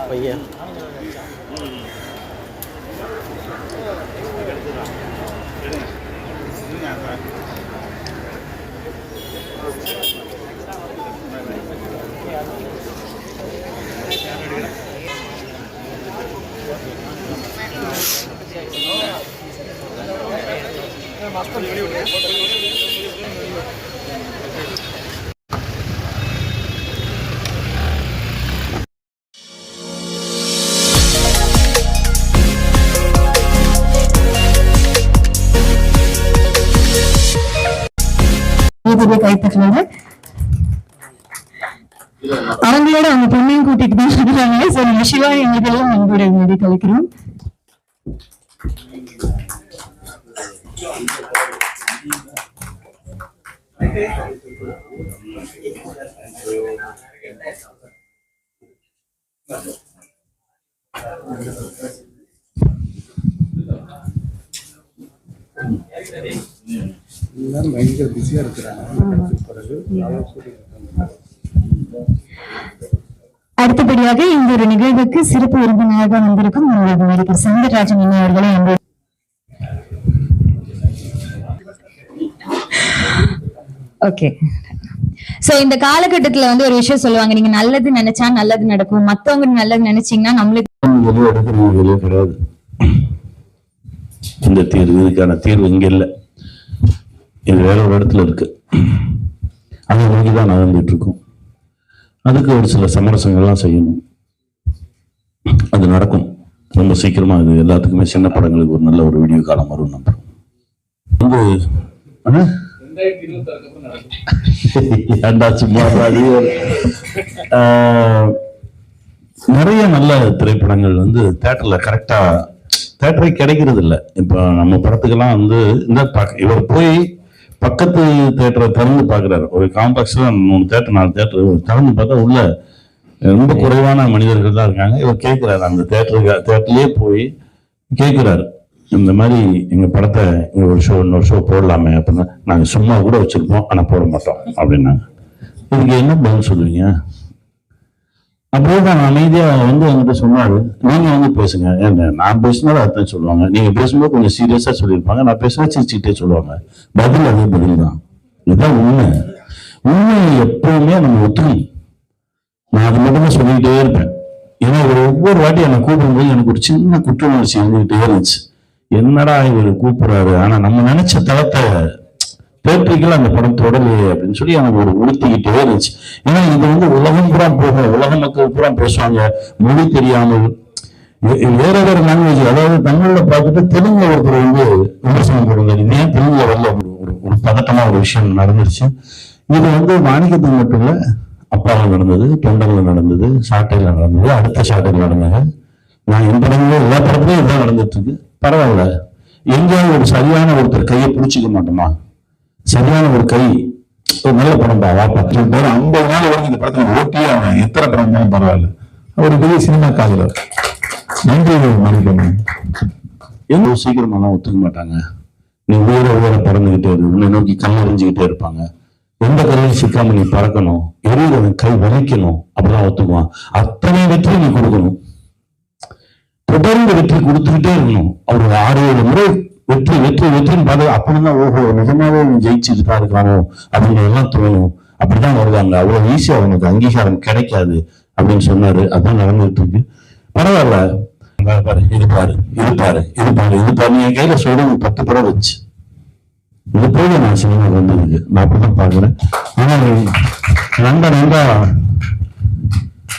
பையன் கைப்பற்றினாங்க. அவங்களோட அவங்க பொண்ணையும் கூட்டிட்டு தான் சொல்றாங்க. சோ நம்ம சிவா எங்கெல்லாம் நம்மளோட மொழி கலைக்கிறோம். பயங்கர பிஸியா இருக்கிறாங்க. அடுத்தபடியாக இந்த ஒரு நிகழ்வுக்கு சிறப்பு விருந்தினராக வந்திருக்கும் நடிகர் சவுந்தரராஜன் அவர்களை ஓகே. சோ இந்த காலகட்டத்துல வந்து ஒரு விஷயம் சொல்லுவாங்க, நீங்க நல்லது நினைச்சா நல்லது நடக்கும், மத்தவங்க நல்லது நினைச்சீங்கன்னா நம்மளுக்கு கிடையாது. இந்த தீர்வு, இதுக்கான தீர்வு இங்க இல்லை, இது வேற ஒரு இடத்துல இருக்கு. அதை நோக்கிதான் நடந்துட்டு இருக்கும். அதுக்கு ஒரு சில சமரசங்கள்லாம் செய்யணும். அது நடக்கும் ரொம்ப சீக்கிரமா. அது எல்லாத்துக்குமே சின்ன படங்களுக்கு ஒரு நல்ல ஒரு வீடியோ காலம் வரும். நம்புறோம். நிறைய நல்ல திரைப்படங்கள் வந்து தியேட்டர்ல கரெக்டா தியேட்டரே கிடைக்கிறது இல்லை. இப்ப நம்ம படத்துக்கெல்லாம் வந்து இந்த இவர் போய் பக்கத்து தியேட்டரை திறந்து பாக்குறாரு. ஒரு காம்ப்ளெக்ஸ்ல 3 தியேட்டர் 4 தியேட்டர் திறந்து பார்த்தா உள்ள ரொம்ப குறைவான மனிதர்கள் தான் இருக்காங்க. இவர் கேட்கிறாரு, அந்த தியேட்டர்லயே போய் கேட்கிறாரு, இந்த மாதிரி எங்க படத்தை இங்க ஒரு ஷோ இன்னொரு ஷோ போடலாமே அப்படின்னா, நாங்க சும்மா கூட வச்சிருப்போம் ஆனா போட மாட்டோம் அப்படின்னாங்க. இதுக்கு என்ன பதில் சொல்லுவீங்க? அப்படியேதான் அமைதியா வந்து என்கிட்ட சொன்னாரு, நீங்க வந்து பேசுங்க. நான் பேசினாலும் அர்த்தம் சொல்லுவாங்க, நீங்க பேசும்போது கொஞ்சம் சீரியஸா சொல்லியிருப்பாங்க, நான் பேசுனா சிரிச்சுக்கிட்டே சொல்லுவாங்க. பதில் அதே பதில் தான். இதுதான் உண்மை. உண்மையை எப்பவுமே நம்ம ஒத்துக்கணும். நான் அது மட்டுமே சொல்லிக்கிட்டே இருப்பேன். ஏன்னா ஒவ்வொரு வாட்டி என்னை கூப்பிடும்போது எனக்கு ஒரு சின்ன குற்ற உணர்ச்சி வந்துகிட்டே இருந்துச்சு. என்னடா இவர் கூப்பிடுறாரு, ஆனா நம்ம நினைச்ச தளத்தை தேட்டரிக்கல அந்த படம் தொடரலையே அப்படின்னு சொல்லி எனக்கு ஒரு உறுத்திக்கிட்டே இருந்துச்சு. ஏன்னா இது வந்து உலகம் பூரா போகும், உலக மக்கள் பூரா பேசுவாங்க, மொழி தெரியாமல் வேற வேற லாங்குவேஜ். அதாவது தமிழ்ல பார்த்துட்டு தெலுங்குல ஒருத்தர் வந்து விமர்சனம் போடுங்க, ஏன் தெலுங்குல வரல, ஒரு பதட்டமா ஒரு விஷயம் நடந்துருச்சு. இது வந்து மாணிக்கத்துக்கு மட்டும் இல்ல, அப்பாவில் நடந்தது, தொண்டர்ல நடந்தது, சாட்டையில நடந்தது, அடுத்த சாட்டையில் நடந்தது. நான் எந்த இடங்களும் எல்லா படத்துலையும் இதுதான் நடந்துட்டு இருக்கு. பரவாயில்ல, எங்கேயாவது ஒரு சரியான ஒருத்தர் கையை பிடிச்சிக்க மாட்டோமா? சரியான ஒரு கை, ஒரு நல்ல படம் தான் வாப்பா 50 நாள் வரைக்கும் இந்த படத்துல ஓட்டியே அவன் எத்தனை படம் தான் பரவாயில்ல. ஒரு பெரிய சினிமா காதலர். நன்றி மாணிக்கம். எவ்வளவு சீக்கிரமா ஒத்துக்க மாட்டாங்க. நீ ஊர பறந்துகிட்டே இருக்கு, உன்னை நோக்கி கண் எறிஞ்சுக்கிட்டே இருப்பாங்க. எந்த கல்லையும் சிக்காம நீ பறக்கணும், எரியவன் கை வலிக்கணும், அப்படிதான் ஒத்துக்குவான். அத்தனை வெற்றி நீ கொடுக்கணும், தொடர்ந்து வெற்றி கொடுத்துக்கிட்டே இருக்கணும். அவர் 6-7 முறை வெற்றி வெற்றி வெற்றின்னு பார்த்து அப்படிதான் ஓஹோ நிஜமாவே ஜெயிச்சுட்டு தான் இருக்கானோ அப்படிங்கிறதெல்லாம் தோணும். அப்படிதான் வருவாங்க. அவ்வளவு ஈஸியா அவனுக்கு அங்கீகாரம் கிடைக்காது அப்படின்னு சொன்னாரு. அதான் நடந்துட்டு இருக்கு. பரவாயில்ல, பாரு இது பாரு இது பாரு இது பாரு இது பாரு, என் கையில சொல்றது 10 படம் வச்சு இது போல நான் சினிமா வந்ததுக்கு நான் அப்படிதான் பாக்குறேன். ஆனா நண்பா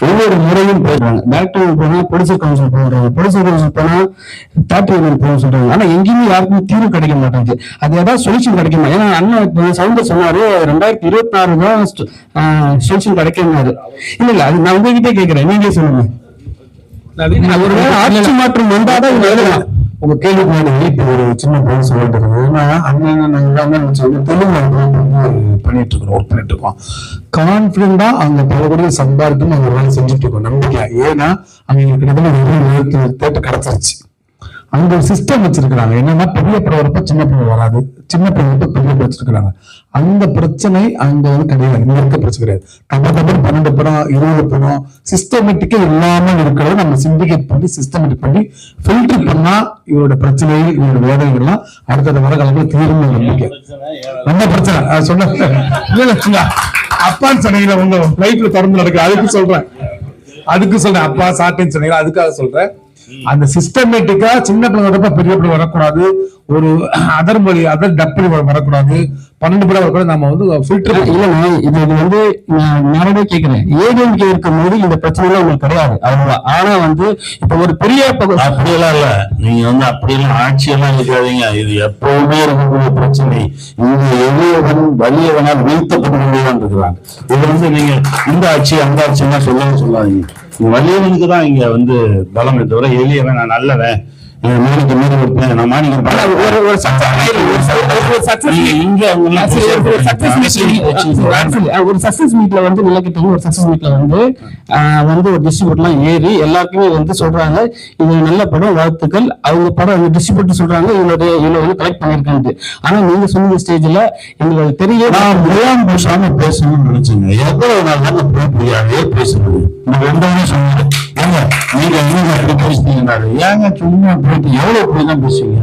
ஒவ்வொரு முறையும் போயிடுறாங்க. டாக்டர் போனா ப்ரொடியூசர் கவுன்சில் போடுறாங்க, ப்ரொடியூசர் கவுன்சில் போனா தேட்டர் போக சொல்றாங்க. ஆனா எங்கேயுமே யாருக்குமே தீர்வு கிடைக்க மாட்டேங்குது. அது ஏதாவது சொல்யூஷன் கிடைக்குமா? ஏன்னா அண்ணன் சவுந்தர் சொன்னாரு 2026 தான் சொல்யூஷன் கிடைக்குமாரு. இல்ல அது நான் உங்ககிட்டே கேட்கிறேன், நீங்களே சொல்லுங்க. ஒருவேளை ஆட்சி மாற்றம் வந்தாதான் இவங்க எழுதலாம். உங்க கேள்விக்கு முன்னாடி இப்ப ஒரு சின்ன பதில் சொல்லிட்டு இருக்கோம். ஏன்னா அண்ணன் தெலுங்கு பண்ணிட்டு இருக்கோம், ஒர்க் பண்ணிட்டு இருக்கோம். கான்பிடண்டா அங்க பல கோடி சம்பாதிக்கும் நாங்க ஒரு வேலை செஞ்சுட்டு இருக்கோம் நம்பிக்கை. ஏன்னா அங்க கிட்டத்தட்ட தேட்டர் கிடைச்சிருச்சு. அங்க ஒரு சிஸ்டம் வச்சிருக்கிறாங்க. என்னன்னா பெரிய படம் வரப்ப சின்ன படம் வராது, சின்ன படம் வரப்ப பெரிய படம் வச்சிருக்கிறாங்க. அந்த பிரச்சனை அங்க வந்து கிடையாது, இங்க இருக்க பிரச்சனை கிடையாது. தப்பு 12 படம் 20 படம் சிஸ்டமேட்டிக்கா இல்லாம இருக்கிறத நம்ம சிண்டிகேட் பண்ணி சிஸ்டமேட்டிக் பண்ணி ஃபில்டர் பண்ணா இவரோட பிரச்சனைகள் இவரோட வேதனைகள்லாம் அடுத்த வர காலத்துல தீரும் நம்பிக்கை. ரொம்ப பிரச்சனை சொன்ன அப்பான்னு சொன்னீங்களா உங்க லைஃப்ல தொடர்ந்து நடக்குது, அதுக்கு சொல்றேன் அப்பா சாட்டின்னு சொன்னீங்களா, அதுக்காக சொல்றேன். அந்த சிஸ்டமேட்டிக்கா சின்ன பிள்ளை வரப்ப பெரிய பிள்ளை வரக்கூடாது, ஒரு அதர் மொழி அதர் டப்பி வரக்கூடாது, 12 படம் வரக்கூடாது. நம்ம வந்து ஃபில்டர் இல்லைன்னா இது வந்து நானே கேட்கிறேன். ஏடிஎம்கே இருக்கும் போது இந்த பிரச்சனை எல்லாம் உங்களுக்கு கிடையாது அவ்வளவுதான். ஆனா வந்து இப்ப ஒரு பெரிய அப்படியெல்லாம் இல்ல, நீங்க வந்து அப்படியெல்லாம் ஆட்சியெல்லாம் இருக்காதீங்க. இது எப்பவுமே இருக்கக்கூடிய பிரச்சனை. இங்க எளியவன் வலியவனால் வீழ்த்தப்பட்டு கொண்டுதான் இருக்கிறாங்க. இது வந்து நீங்க இந்த ஆட்சி அந்த ஆட்சியெல்லாம் சொல்லாதீங்க. வலியவனுக்கு தான் இங்க வந்து பலமே தவிர எளியவன் நான் நல்லவன் மாணிக்க மீறி கொடுப்பேன் நான் மாணிக்கம் ஒரு சக்சஸ் மீட்ல வந்து நிலக்கிட்டவங்க ஒரு சக்சஸ் மீட்ல வந்து ஒரு டிஸ்ட்ரிபியூட்டர்லாம் ஏறி எல்லாருக்குமே வந்து சொல்றாங்க இது நல்ல படம் வாழ்த்துக்கள். அவங்க படம் டிஸ்ட்ரிபியூட்டர் சொல்றாங்க இவ்வளவு வந்து கலெக்ட் பண்ணிருக்காங்க. ஆனா நீங்க சொன்ன ஸ்டேஜ்ல எங்களுக்கு தெரிய நான் பேசாம பேசணும்னு நினைச்சேங்க. எவ்வளவு நாள் புரியாதே பேசுறது சொன்னாரு. ஏங்க நீங்க அப்படி பேசுனீங்கன்னாரு ஏங்க சும்மா போயிட்டு எவ்வளவு போய் பேசுவீங்க.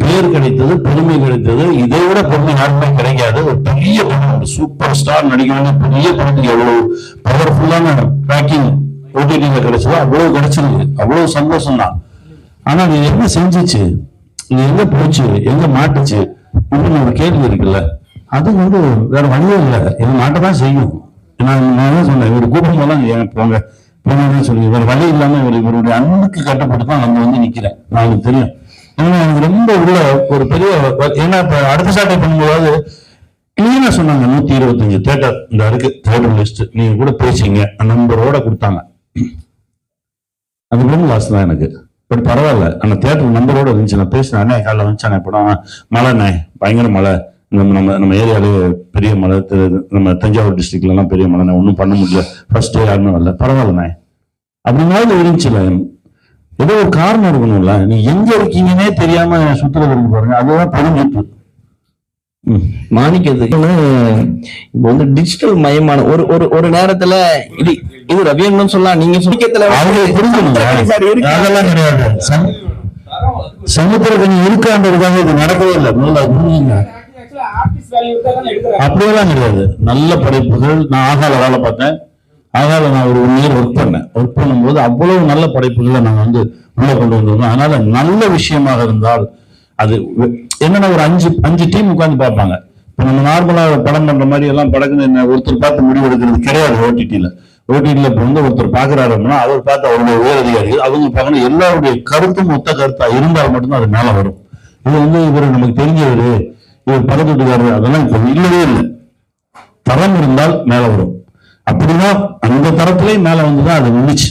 பேர் கிடைத்தது, பெருமை கிடைத்தது, இதை விட பெருமை யாருமே கிடைக்காது. ஒரு பெரிய படம், சூப்பர் ஸ்டார் நடிகர் பெரிய படத்துக்கு எவ்வளவு பவர்ஃபுல்லான பேக்கிங் ஓடிடில கிடைச்சதோ அவ்வளவு கிடைச்சிருக்கு, அவ்வளவு சந்தோஷம் தான். ஆனா நீ என்ன செஞ்சிச்சு, நீ எங்க போச்சு, எங்க மாட்டுச்சு இப்படின்னு ஒரு கேள்வி இருக்குல்ல. அது வந்து வேற வழியே இல்லை, இது மாட்டதான் செய்யும். நான் சொன்னேன் இவரு கூப்பிடும் போதெல்லாம் ஏன் போங்க சொல்லி வேற வழி இல்லாம இவருடைய அன்புக்கு கட்டப்பட்டு தான் நம்ம வந்து நிக்கிறேன். நான் எனக்கு தெரியும். ஏன்னா எனக்கு ரொம்ப உள்ள ஒரு பெரிய ஏன்னா இப்ப அடுத்த சாட்டை பண்ணும்போது கிளீனா சொன்னாங்க 125 தேட்டர் இந்த இருக்கு தேட்டர் லிஸ்ட் நீங்க கூட பேசிங்க நம்பரோட கொடுத்தாங்க. அது கூட லாஸ் தான் எனக்கு. பட் பரவாயில்ல, அந்த தேட்டர் நம்பரோட இருந்துச்சு. நான் பேசினேன் அண்ணே காலைல வந்துச்சானே படம் மழைண்ணே பயங்கர மழை, நம்ம ஏரியாலே பெரிய மழை, நம்ம தஞ்சாவூர் டிஸ்ட்ரிக்ட்ல எல்லாம் பெரிய மழை, ஒன்றும் பண்ண முடியல, ஃபர்ஸ்ட் யாருமே வரல, பரவாயில்லண்ணே அப்படின்னாலும் இருந்துச்சுல. ஏதோ ஒரு காரணம் இருக்கணும்ல. நீ எங்க இருக்கீங்கன்னே தெரியாம சுற்றுறது பாருங்க, அதுதான் தெரிஞ்சிட்டு மாணிக்கத்துக்கு இப்ப வந்து டிஜிட்டல் மயமான ஒரு நேரத்துல இது ரவியன்னு சொல்லலாம். நீங்க சுருக்கத்துல அதெல்லாம் கிடையாது. சமுத்திரக்கணி இருக்கான்றதுக்காக இது நடக்கவே இல்லை. அப்படியெல்லாம் கிடையாது. நல்ல படைப்புகள். நான் ஆகால வேலை பார்த்தேன். ஆகால நான் ஒரு 1 இயர் ஒர்க் பண்ணும்போது அவ்வளவு நல்ல படைப்புகளை நான் வந்து உள்ள கொண்டு வந்திருந்தோம். அதனால நல்ல விஷயமாக இருந்தால் அது என்னன்னா ஒரு 5 டீம் உட்கார்ந்து பார்ப்பாங்க. இப்ப நம்ம நார்மலா படம் பண்ற மாதிரி எல்லாம் படக்குன்னு ஒருத்தர் பார்த்து முடிவு எடுக்கிறது கிடையாது. ஓடிடியில இப்ப வந்து ஒருத்தர் பாக்குறாரு அப்படின்னா அவர் பார்த்து அவருடைய உயர் அதிகாரிகள் அவங்க பார்க்கணும். எல்லாருடைய கருத்தும் மொத்த கருத்தா இருந்தால் மட்டும்தான் அது மேல வரும். இது வந்து இவர் நமக்கு தெரிஞ்சவரு, இவர் பதவிட்டுக்காரு, அதெல்லாம் இப்ப இல்லவே இல்லை. தரம் இருந்தால் மேல வரும். அப்படிதான் அந்த தரத்திலேயே மேல வந்துதான் அது நின்றுச்சு.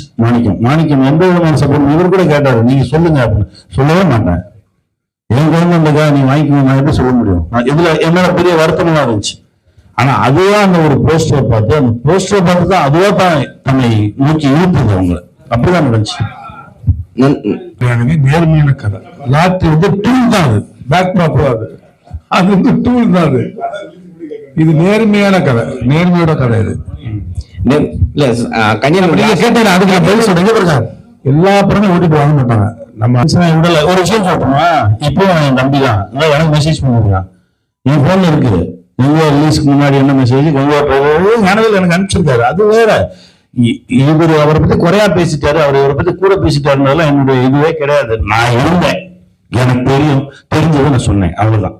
மாணிக்கம் எந்த விதமான சப்போர்ட் இவர் கூட கேட்டாரு, நீங்க சொல்லுங்க அப்படின்னு. சொல்லவே மாட்டேன். என் குழந்தைக்கா நீ வாங்கிக்கணும் நான் எப்படி சொல்ல முடியும். இதுல என்னோட பெரிய வருத்தமா இருந்துச்சு. ஆனா அதுவா அந்த ஒரு போஸ்டர் பார்த்து தான் அதுவா தான் தன்னை நோக்கி இழுப்புது அவங்களை. அப்படிதான் நடந்துச்சு. நேர்மையான கதை. லாட்ரி வந்து டூல் தான், அது பேக் ட்ராப் அது வந்து டூல் தான். இது நேர்மையான கதை, நேர்மையோட கதை. இது எல்லா படமும் ஓட்டிட்டு வாங்க மாட்டாங்க. நம்ம ஒரு விஷயம் சொல்றோமா, இப்போ என் தம்பி தான் எனக்கு மெசேஜ் பண்ணிருக்கான். என் போன்ல இருக்கு ரிலீஸ்க்கு முன்னாடி என்ன மெசேஜ் ஞானவேல் எனக்கு அனுப்பிச்சிருக்காரு. அது வேற. இவர் அவரை பத்தி குறையா பேசிட்டாரு, அவர் இவரை பத்தி கூட பேசிட்டாருன்றதெல்லாம் என்னுடைய இதுவே கிடையாது. நான் இருந்தேன், எனக்கு தெரிஞ்சதை நான் சொன்னேன், அவ்வளவுதான்.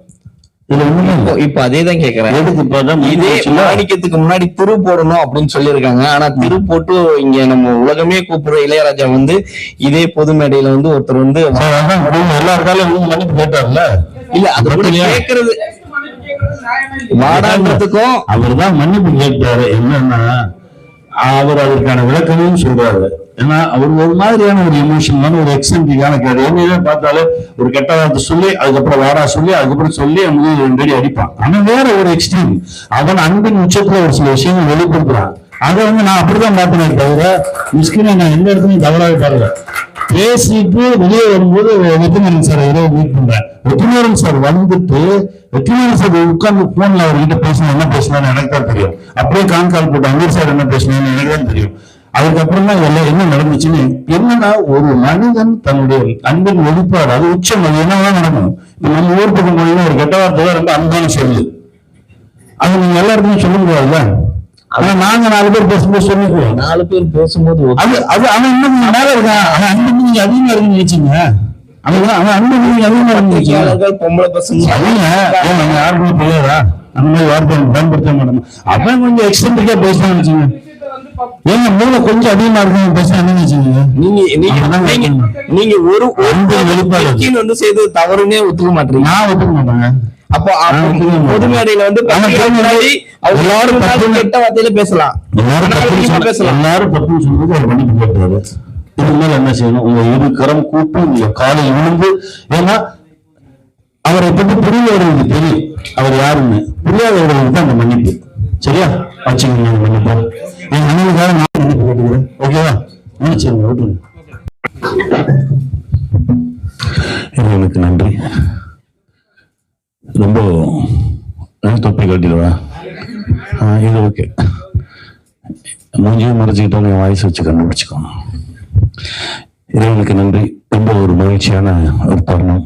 இப்ப அதேதான் கேக்குறேன். இதே மாணிக்கத்துக்கு முன்னாடி திரு போடணும் அப்படின்னு சொல்லியிருக்காங்க. ஆனா திரு போட்டு இங்க நம்ம உலகமே கூப்பிடுற இளையராஜா வந்து இதே பொது மேடையில வந்து ஒருத்தர் வந்து எல்லாருக்காலும் மன்னிப்பு கேட்டார்ல. இல்ல அது கேட்கறது வாடான்றதுக்கும் அவர் தான் மன்னிப்பு கேட்டாரு. என்னன்னா அவர் அதற்கான விளக்கமும் சொல்றாரு. ஏன்னா அவர் ஒரு மாதிரியான ஒரு எமோஷனலான ஒரு எக்ஸென்ட்ரிக்கான கேரக்டர். என்னையே பார்த்தாலே ஒரு கெட்ட வார்த்தை சொல்லி அதுக்கப்புறம் வாடா சொல்லி அதுக்கப்புறம் சொல்லி அவன் 2 அடி அடிப்பான். அவன் வேற ஒரு எக்ஸ்ட்ரீம். அவன் அன்பின் உச்சத்துல ஒரு சில விஷயங்கள் வெளிப்படுத்துறான். அதை நான் அப்படிதான் பார்ப்பேன் தவிர மிஸ்கினை நான் எந்த இடத்துலையும் தவறாக பாருங்க. பேசிட்டு வெளியே வரும்போது வெற்றிமாறன் சார் ஏதோ மீட் பண்றேன். வெற்றிமாறன் சார் வந்துட்டு வெற்றிமாறன் சார் உட்கார்ந்து போன்ல அவர்கிட்ட பேசணும், என்ன பேசினான்னு எனக்கு தான் தெரியும். அப்படியே கால் போட்டு அமீர் சார் என்ன பேசினான்னு எனக்கு தான் தெரியும். அதுக்கப்புறம் தான் எல்லாம் என்ன நடந்துச்சுன்னு, என்னன்னா ஒரு மனிதன் தன்னுடைய அன்பின் வெளிப்பாடு அது உச்சம். அது என்னதான் நடக்கும். நம்ம ஊர் பக்கம் போனீங்கன்னா ஒரு கெட்ட வார்த்தை ரொம்ப அன்பான சொல்லு, அது நீங்க எல்லாருக்குமே சொல்ல முடியாதுல்ல. ஆனா நாங்க 4 பேர் பேசும்போது சொல்லிக்குவோம். 4 பேர் பேசும்போது அது அவன் இன்னும் மேல இருக்கான். அவன் அன்பு நீங்க அதிகமா இருக்குன்னு நினைச்சீங்க. அவன் அன்பு நீங்க அதிகமா இருக்கு. பொம்பளை பசங்க நம்ம யாருக்குமே தெரியாதா அந்த மாதிரி வார்த்தை பயன்படுத்த மாட்டோம். அவன் கொஞ்சம் எக்ஸ்டென்ட்ரிக்கா பேசணும்னு வச்சுங்க. ஏங்க மூளை கொஞ்சம் அதிகமா இருக்கும் பேச என்ன வச்சுக்கீங்க. நீங்க ஒரு வெளிப்பாடு செய்தது தவறுனே ஒத்துக்க மாட்டீங்க. நான் ஒத்துக்க மாட்டேங்க. அப்போ பொது மேடையில எல்லாரும் கெட்ட வார்த்தையில பேசலாம். எல்லாரும் தப்பு சொல்றது அவர் மன்னிப்பு கேட்கிறாரு. இதுக்கு என்ன செய்யணும்? உங்க 2 கரம் கூப்பி உங்க காலை விழுந்து, ஏன்னா அவரை பற்றி புரியாதவர்களுக்கு தெரியும் அவர் யாருன்னு. புரியாதவர்களுக்கு தான் அந்த மன்னிப்பு. சரியா வச்சுக்கோங்க. மன்னிப்பு என் அண்ணனுக்காக நான் மன்னிப்பு கேட்டுக்கிறேன். ஓகேவா? சரிங்க விட்டுருங்க. எனக்கு நன்றி. ரொம்ப தொப்பி கட்டிடுவா இது ஓகே. மூஞ்சியும் மறைச்சிக்கிட்டோம் என் வாய்ஸ் வச்சு கண்டுபிடிச்சுக்கோங்க. இறைவனுக்கு நன்றி. ரொம்ப ஒரு மகிழ்ச்சியான ஒரு தருணம்.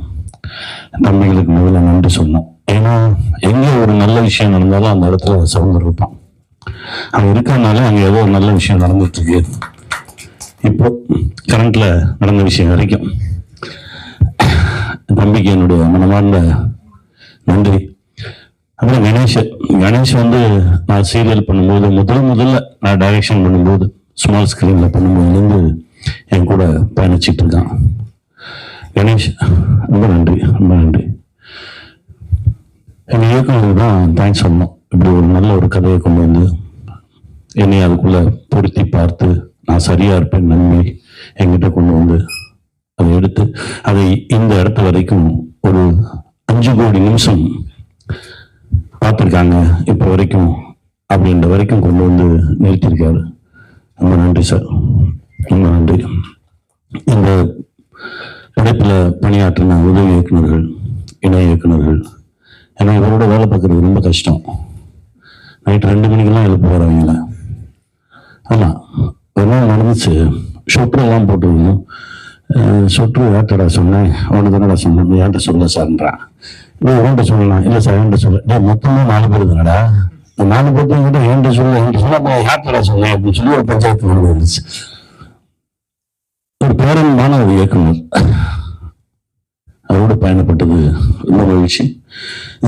தம்பிகளுக்கு முதல்ல நன்றி சொன்னோம். ஏன்னா எங்க ஒரு நல்ல விஷயம் நடந்தாலும் அந்த இடத்துல சவுந்தர் இருப்பான். அவன் இருக்கனால அங்க ஏதோ ஒரு நல்ல விஷயம் நடந்துட்டு இருக்கு. இப்போ கரண்ட்ல நடந்த விஷயம் வரைக்கும் தம்பிக்கு என்னுடைய மனமார்ந்த நன்றி. அப்புறம் கணேஷ் நான் சீரியல் பண்ணும்போது முதல்ல நான் டைரக்ஷன் பண்ணும்போது ஸ்மால் ஸ்கிரீன்ல பண்ணும்போதுலேருந்து என் கூட பயணிச்சுட்டு இருக்கான். கணேஷ் ரொம்ப நன்றி, ரொம்ப நன்றி. என் இயக்குநருக்கு தான் தேங்க்ஸ் சொல்லணும். இப்படி ஒரு நல்ல ஒரு கதையை கொண்டு வந்து என்னை அதுக்குள்ள பொருத்தி பார்த்து நான் சரியா இருப்பேன் நம்பி என்கிட்ட கொண்டு வந்து அதை எடுத்து அதை இந்த இடத்து வரைக்கும் ஒரு 5 கோடி நிமிஷம் பார்த்துருக்காங்க இப்போ வரைக்கும் அப்படின்ற வரைக்கும் கொண்டு வந்து நிறுத்தியிருக்காரு. ரொம்ப நன்றி சார், ரொம்ப நன்றி. இந்த படைப்பில் பணியாற்றின உதவி இயக்குநர்கள், இணை இயக்குநர்கள், ஏன்னா இவரோட வேலை பார்க்குறது ரொம்ப கஷ்டம். நைட்டு 2 மணிக்கெல்லாம் எழுப்பு வரவங்கள. ஆமாம், ஒரு நாள் நடந்துச்சு. சொட்டரெல்லாம் போட்டுருந்தோம். சொட்டு ஏட்டடா சொன்னேன், அவனு தானடா சொன்னேன், ஏன்ட்ட சொல்ல சார்ன்றான். என்கிட்ட சொல்லலாம், இல்லை சார் என்கிட்ட சொல்ல. மொத்தமாக 4 பேர் தானடா, 4 பேர்த்து என்கிட்ட என்கிட்ட சொல்ல ஏட்டடா சொன்னேன் அப்படின்னு சொல்லி ஒரு பஞ்சாயத்து நடந்து வந்துச்சு. ஒரு பேரன்பான ஒரு இயக்குனர், அவரோடு பயணப்பட்டது ரொம்ப மகிழ்ச்சி.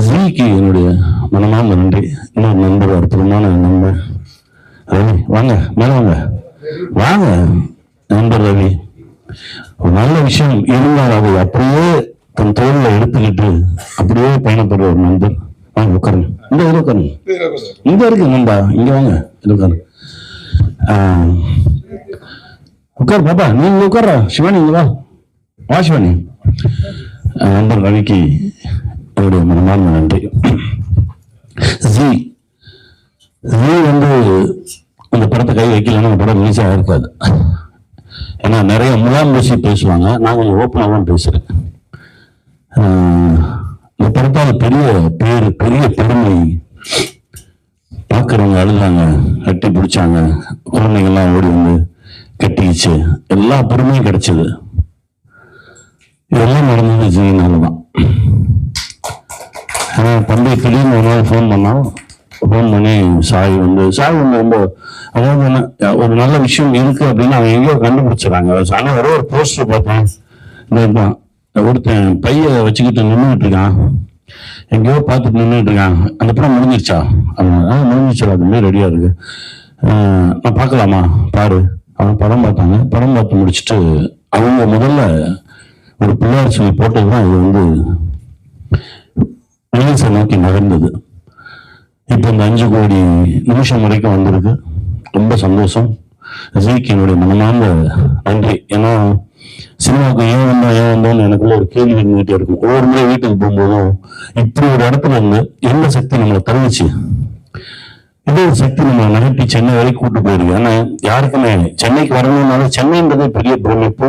ஜிக்கு என்னுடைய மனமார்ந்த நன்றி. இன்னொரு நண்பர், அற்புதமான நண்பர் ரவி. வாங்க மேல வாங்க வாங்க. நண்பர் ரவி ஒரு நல்ல விஷயம் இருந்தால் அதை அப்படியே தன் தோல்ல எடுத்துக்கிட்டு அப்படியே பயணப்படுற ஒரு நண்பர். வாங்க உட்காருங்க. இந்த இது உட்காருங்க. இங்க இருக்கு நண்பா, இங்க வாங்க. இது உட்காரு. உட்காரு பாப்பா, நீங்க உட்கார. சிவானி இங்க வா. வா சிவானி. நண்பர் ரவிக்கு அவருடைய மனமார்ந்த நன்றி. ஜி அந்த படத்தை கை வைக்கலன்னா அந்த படம் ரிலீஸ் ஆகிருக்காது. ஏன்னா நிறைய முலாம்பூசி பேசுவாங்க, நான் கொஞ்சம் ஓப்பனாக தான் பேசுறேன். இந்த படத்தால் பெரிய பேர், பெரிய பெருமை. பார்க்குறவங்க அழுதாங்க, கட்டி பிடிச்சாங்க, குழந்தைங்கள்லாம் ஓடி வந்து கட்டிக்கிச்சு, எல்லா பெருமையும் கிடைச்சது. இதெல்லாம் நடந்தது ஜீனால தான். தம்பி திடீர்னு ஒரு நாள் ஃபோன் பண்ணி சாய் ரொம்ப, அதாவது ஒரு நல்ல விஷயம் இருக்கு அப்படின்னு அவங்க எங்கேயோ கண்டுபிடிச்சிடறாங்க. ஆனால் ஒரே ஒரு போஸ்டர் பார்த்தேன், இதுதான் ஒருத்தன் பைய வச்சுக்கிட்டு நின்றுட்டு இருக்கான், எங்கேயோ பார்த்துட்டு நின்றுட்டு இருக்கான். அந்த படம் முடிஞ்சிருச்சா? முடிஞ்சிச்சா? அது மாதிரி ரெடியா இருக்கு, நான் பார்க்கலாமா பாரு. அவன் படம் பார்த்தாங்க. படம் பார்த்து முடிச்சுட்டு அவங்க முதல்ல ஒரு பிள்ளையார் சொல்லி போட்டதுதான் இது ரிலீஸை நோக்கி நகர்ந்தது. இப்போ இந்த 5 கோடி நிமிஷம் வரைக்கும் வந்திருக்கு. ரொம்ப சந்தோஷம். ஜிக்கு என்னுடைய மனமார்ந்த நன்றி. ஏன்னா சினிமாவுக்கு ஏன் வந்தோம்னு எனக்குள்ள ஒரு கேள்வி இருந்துகிட்டே இருக்கும். ஒவ்வொரு முறை வீட்டுக்கு போகும்போதும் இப்படி ஒரு இடத்துல இருந்து எந்த சக்தி நம்மளை தருவிச்சு, இதே ஒரு சக்தி நம்ம நகர்த்தி சென்னை வரைக்கும் கூட்டு போயிருக்கு. ஆனா யாருக்குமே சென்னைக்கு வரணும்னால சென்னைன்றதே பெரிய பிரமிப்பு.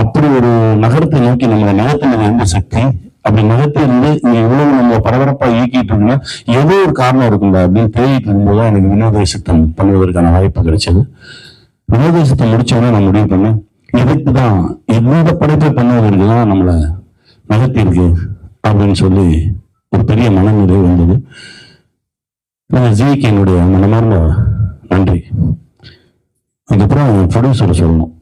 அப்படி ஒரு நகரத்தை நோக்கி நம்ம நகர்த்தினது எந்த சக்தி, அப்படி நகர்த்தி இருந்து இங்க இவ்வளவு நம்ம பரபரப்பா இயக்கிட்டு இருக்குன்னா ஏதோ ஒரு காரணம் இருக்குங்க அப்படின்னு தேடிட்டு இருக்கும்போது எனக்கு வினோத சித்தம் பண்ணுவதற்கான வாய்ப்பு கிடைச்சது. வினோத சித்தம் முடிச்சோடனே நான் முடிவு பண்ணேன், இதுக்குதான் இந்த படைப்பை பண்ணுவதற்கு தான் நம்மளை நகர்த்தி இருக்கு அப்படின்னு சொல்லி ஒரு பெரிய மனநிலை வந்தது. ஜிக்கு என்னுடைய மனமார்ந்த நன்றி. அதுக்கப்புறம் ப்ரொடியூசரை சொல்லணும்.